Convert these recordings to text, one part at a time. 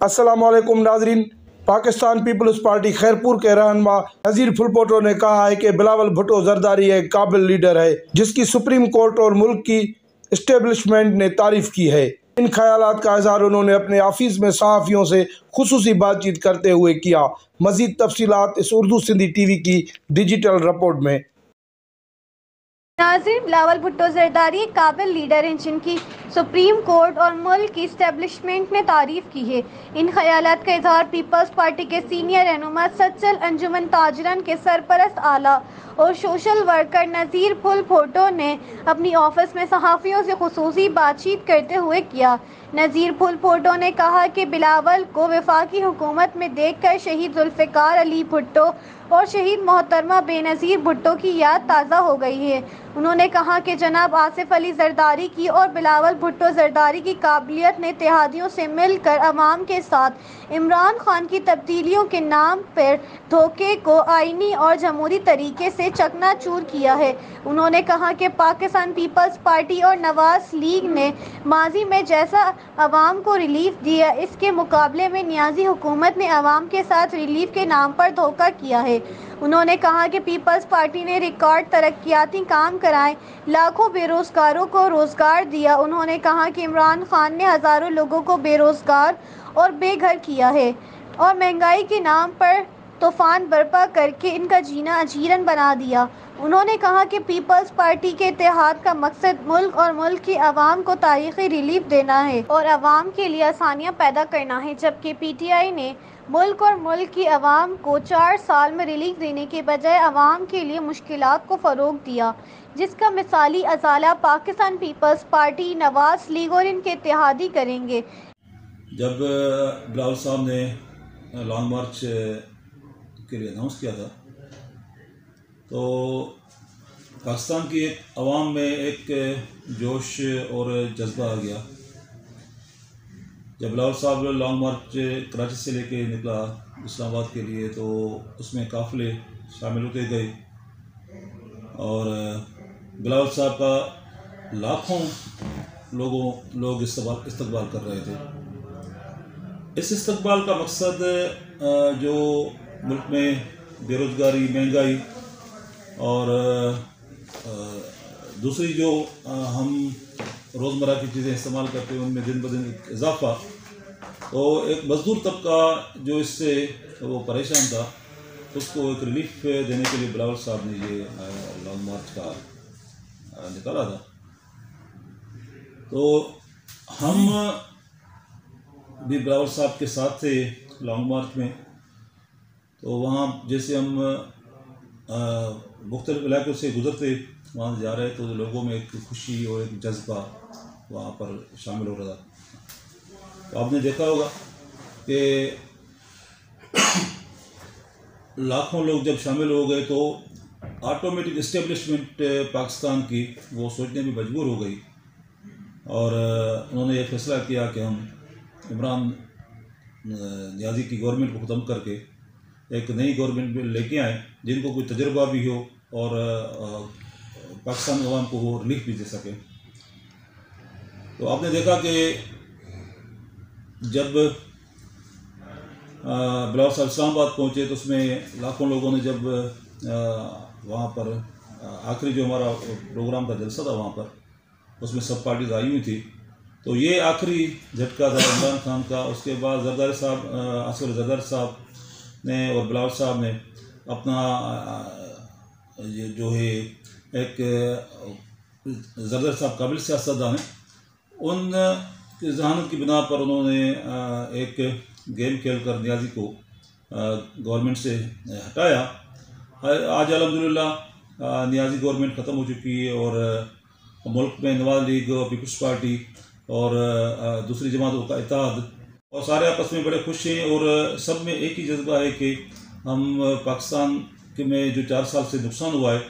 अस्सलामुअलैकुम नाजरीन। Pakistan peoples party Khairpur के रहनुमा नज़ीर फुलपोटो ने कहा है कि बिलावल भुट्टो जरदारी एक काबिल लीडर है जिसकी सुप्रीम कोर्ट और मुल्क की इस्टेब्लिशमेंट ने तारीफ की है। इन ख्यालात का इज़हार उन्होंने अपने ऑफिस में सहाफ़ियों से खुसूसी बातचीत करते हुए किया। मज़ीद तफसीलात इस उर्दू सिंधी टीवी की डिजिटल रिपोर्ट में। नाज़रीन, बिलावल भुट्टो जरदारी एक काबिल लीडर हैं जिनकी सुप्रीम कोर्ट और मुल्क की इस्टेब्लिशमेंट ने तारीफ की है। इन ख्यालात का इज़हार पीपल्स पार्टी के सीनियर रहनुमा सच्चल अंजुमन ताजरन के सरपरस्त आला और सोशल वर्कर नज़ीर फुलपोटो ने अपनी ऑफिस में सहाफ़ियों से खुसूसी बातचीत करते हुए किया। नज़ीर फुलपोटो ने कहा कि बिलावल को वफाकी हुकूमत में देखकर शहीद जुल्फ़िकार अली भुट्टो और शहीद मोहतरमा बेनज़ीर भुट्टो की याद ताज़ा हो गई है। उन्होंने कहा कि जनाब आसिफ अली जरदारी की और बिलावल भुट्टो जरदारी की काबिलियत ने इत्तेहादियों से मिलकर अवाम के साथ इमरान खान की तब्दीलियों के नाम पर धोखे को आईनी और जमहूरी तरीके से चकनाचूर किया है। उन्होंने कहा कि पाकिस्तान पीपल्स पार्टी और नवाज लीग ने माजी में जैसा अवाम को रिलीफ दिया, इसके मुकाबले में नियाजी हुकूमत ने अवाम के साथ रिलीफ के नाम पर धोखा किया है। उन्होंने कहा कि पीपल्स पार्टी ने रिकॉर्ड तरक्याती काम कराए, लाखों बेरोजगारों को रोजगार दिया। उन्होंने कहा कि इमरान खान ने हज़ारों लोगों को बेरोजगार और बेघर किया है और महंगाई के नाम पर तूफान बर्पा करके इनका जीना अजीरन बना दिया। उन्होंने कहा कि पीपल्स पार्टी के इत्तेहाद का मकसद मुल्क और मुल्क की आवाम को तारीखी रिलीफ देना है और आवाम के लिए आसानियाँ पैदा करना है, जबकि PTI ने मुल्क और मुल्क की आवाम को 4 साल में रिलीफ देने के बजाय आवाम के लिए मुश्किलात को फ़रोग दिया, जिसका मिसाली अजाला Pakistan peoples party, Nawaz league और इनके इत्तेहादी करेंगे। जब बिलावल साहब ने लॉन्ग मार्च के लिए अनाउंस किया था तो पाकिस्तान की एक आवाम में एक जोश और जज्बा आ गया। जब बिलावल साहब लॉन्ग मार्च कराची से लेके निकला इस्लामाबाद के लिए तो उसमें काफ़िले शामिल होते गए और बिलावल साहब का लाखों लोग इस्तकबाल कर रहे थे। इस इस्तकबाल का मकसद जो मुल्क में बेरोज़गारी, महंगाई और दूसरी जो हम रोज़मर्रा की चीज़ें इस्तेमाल करते हैं उनमें दिन ब दिन इजाफा, तो एक मज़दूर तबका जो इससे वो परेशान था उसको एक रिलीफ देने के लिए बिलावल साहब ने ये लॉन्ग मार्च का निकाला था। तो हम भी बिलावल साहब के साथ थे लॉन्ग मार्च में। तो वहाँ जैसे हम मुख्तलिफ इलाकों से गुज़रते वहाँ जा रहे तो लोगों में एक खुशी और एक जज्बा वहाँ पर शामिल हो रहा था। तो आपने देखा होगा कि लाखों लोग जब शामिल हो गए तो ऑटोमेटिक इस्टेब्लिशमेंट पाकिस्तान की वो सोचने में मजबूर हो गई और उन्होंने ये फैसला किया कि हम इमरान नियाज़ी की गवर्नमेंट को ख़त्म करके एक नई गवर्नमेंट लेके आए जिनको कोई तजुर्बा भी हो और पाकिस्तान अवाम को वो रिलीफ भी दे सके। तो आपने देखा कि जब बिलावल साहब इस्लामाबाद पहुँचे तो उसमें लाखों लोगों ने जब वहाँ पर आखिरी जो हमारा प्रोग्राम था, जलसा था वहाँ पर, उसमें सब पार्टीज आई हुई थी। तो ये आखिरी झटका था इमरान खान का। उसके बाद जरदारी साहब, आसिफ जरदारी साहब ने और बिलावल साहब ने अपना ये जो है एक जरदारी साहब काबिल सियासतदान हैं, उन जहानत की बिना पर उन्होंने एक गेम खेल कर नियाज़ी को गवर्नमेंट से हटाया। आज अल्हम्दुलिल्लाह नियाज़ी गवर्नमेंट ख़त्म हो चुकी है और मुल्क में नवाज लीग और पीपल्स पार्टी और दूसरी जमातों का इत्तेहाद और सारे आपस में बड़े खुश हैं और सब में एक ही जज्बा है कि हम पाकिस्तान के में जो 4 साल से नुकसान हुआ है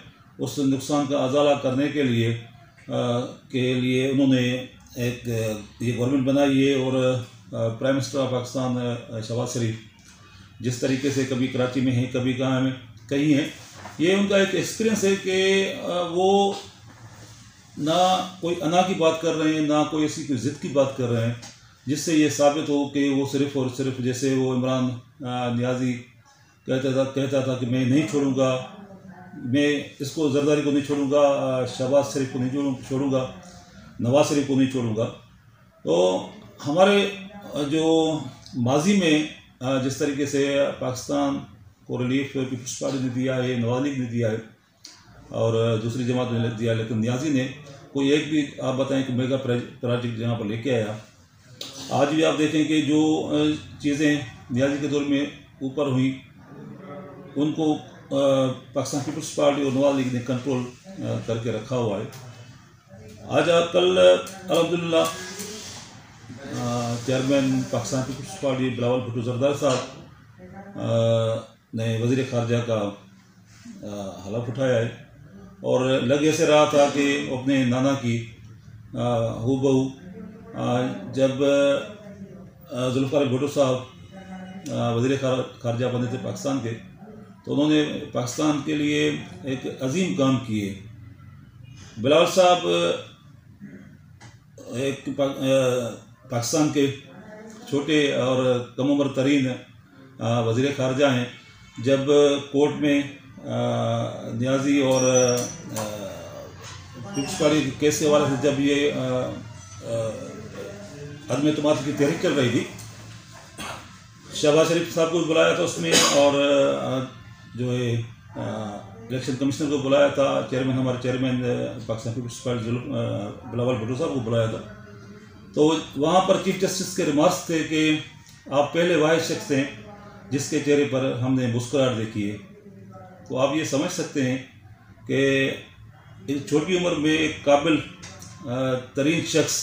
उस नुकसान का अजाला करने के लिए उन्होंने एक ये गवर्नमेंट बनाई है और prime minister of Pakistan Shehbaz Sharif जिस तरीके से कभी कराची में हैं, कभी कहाँ में कहीं हैं, ये उनका एक एक्सपीरियंस है कि वो ना कोई अना की बात कर रहे हैं, ना कोई ऐसी कोई ज़िद की बात कर रहे हैं जिससे ये साबित हो कि वो सिर्फ़ और सिर्फ, जैसे वो इमरान नियाज़ी कहता था कि मैं नहीं छोड़ूंगा, मैं इसको जरदारी को नहीं छोड़ूंगा, शहबाज शरीफ को नहीं छोड़ूंगा, नवाज शरीफ को नहीं छोड़ूंगा। तो हमारे जो माजी में जिस तरीके से पाकिस्तान को रिलीफ पीपल्स पार्टी ने दिया है, नवाज लीग ने दिया है और दूसरी जमात ने दिया, लेकिन नियाज़ी ने कोई एक भी आप बताएं कि मेगा प्रोजेक्ट जहाँ पर लेके आया। आज भी आप देखें कि जो चीज़ें नियाज़ी के दौर में ऊपर हुई उनको पाकिस्तान पीपल्स पार्टी और नवाज लीग ने कंट्रोल करके रखा हुआ है। आज कल अल्हम्दुलिल्लाह चेयरमैन पाकिस्तान पीपल्स पार्टी बिलावल भुट्टो जरदारी साहब ने वज़ीर ख़ारजा का हलफ उठाया है और लग ऐसे रहा था कि अपने नाना की हूबहू जब जुल्फ़िकार अली भुट्टो साहब वज़ीर ख़ारजा बने थे पाकिस्तान के, तो उन्होंने पाकिस्तान के लिए एक अजीम काम किए। बिलावल साहब एक पाकिस्तान के छोटे और कम उम्र तरीन वज़ीर ख़ारजा हैं। जब कोर्ट में नियाज़ी और पीपल्स पार्टी केस के हवाले से जब ये अदम एतमाद की तहरीक चल रही थी, शहबाज शरीफ साहब को बुलाया था उसमें और जो है इलेक्शन कमिश्नर को बुलाया था, हमारे चेयरमैन पाकिस्तान पीपल्स पार्टी बिलावल भुट्टो साहब को बुलाया था। तो वहाँ पर चीफ जस्टिस के रिमार्क्स थे कि आप पहले वाहिद शख्स हैं जिसके चेहरे पर हमने मुस्कुराहट देखी है। तो आप ये समझ सकते हैं कि इस छोटी उम्र में एक काबिल तरीन शख्स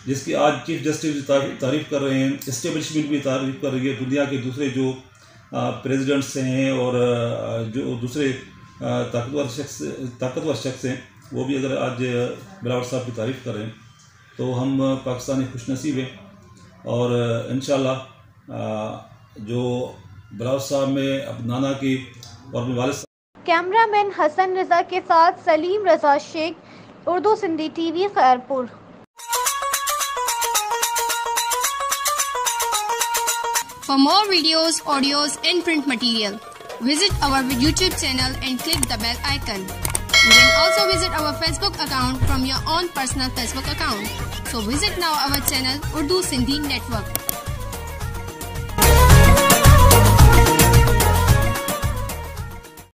जिसकी आज चीफ जस्टिस भी तारीफ़ कर रहे हैं, इस्टेब्लिशमेंट भी तारीफ़ कर रही है, दुनिया के दूसरे जो प्रेसिडेंट्स हैं और जो दूसरे ताकतवर शख्स हैं वो भी अगर आज बिलावल साहब की तारीफ़ कर रहे हैं तो हम पाकिस्तानी खुशनसीब हैं। और इंशाअल्लाह जो बिलावल साहब में अपने नाना की और अपने वालिद। कैमरामैन हसन रजा के साथ Salim Raza Shaikh, Urdu Sindhi TV, Khairpur. For more videos, audios and print material, visit our YouTube channel and click the bell icon. You can also visit our Facebook account from your own personal Facebook account. So visit now our channel Urdu Sindhi Network.